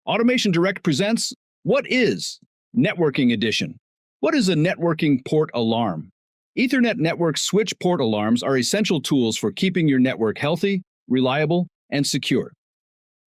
Automation Direct presents What is Networking Edition? What is a networking port alarm? Ethernet network switch port alarms are essential tools for keeping your network healthy, reliable, and secure.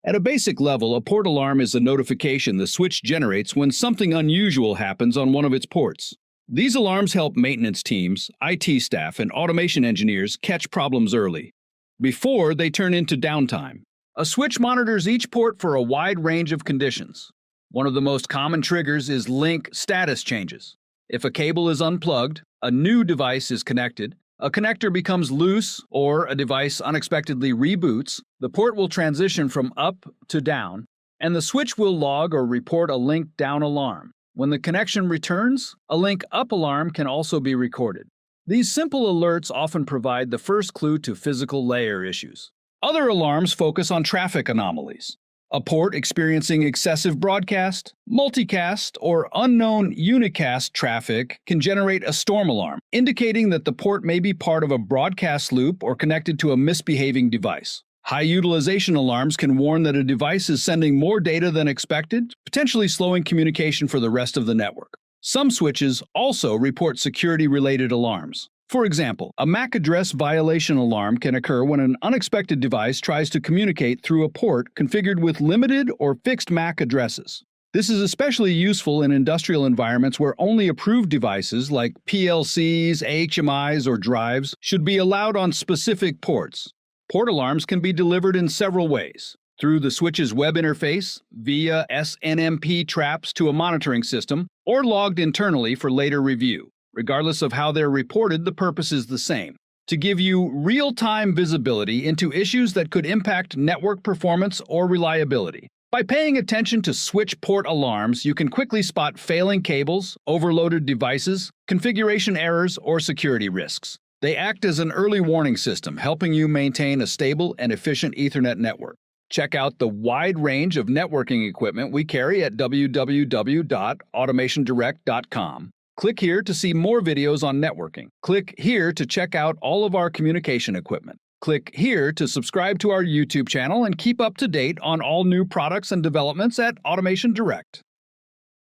At a basic level, a port alarm is a notification the switch generates when something unusual happens on one of its ports. These alarms help maintenance teams, IT staff, and automation engineers catch problems early, before they turn into downtime. A switch monitors each port for a wide range of conditions. One of the most common triggers is link status changes. If a cable is unplugged, a new device is connected, a connector becomes loose, or a device unexpectedly reboots, the port will transition from up to down, and the switch will log or report a link down alarm. When the connection returns, a link up alarm can also be recorded. These simple alerts often provide the first clue to physical layer issues. Other alarms focus on traffic anomalies. A port experiencing excessive broadcast, multicast, or unknown unicast traffic can generate a storm alarm, indicating that the port may be part of a broadcast loop or connected to a misbehaving device. High utilization alarms can warn that a device is sending more data than expected, potentially slowing communication for the rest of the network. Some switches also report security-related alarms. For example, a MAC address violation alarm can occur when an unexpected device tries to communicate through a port configured with limited or fixed MAC addresses. This is especially useful in industrial environments where only approved devices like PLCs, HMIs, or drives should be allowed on specific ports. Port alarms can be delivered in several ways: through the switch's web interface, via SNMP traps to a monitoring system, or logged internally for later review. Regardless of how they're reported, the purpose is the same: to give you real-time visibility into issues that could impact network performance or reliability. By paying attention to switch port alarms, you can quickly spot failing cables, overloaded devices, configuration errors, or security risks. They act as an early warning system, helping you maintain a stable and efficient Ethernet network. Check out the wide range of networking equipment we carry at www.AutomationDirect.com. Click here to see more videos on networking. Click here to check out all of our communication equipment. Click here to subscribe to our YouTube channel and keep up to date on all new products and developments at Automation Direct.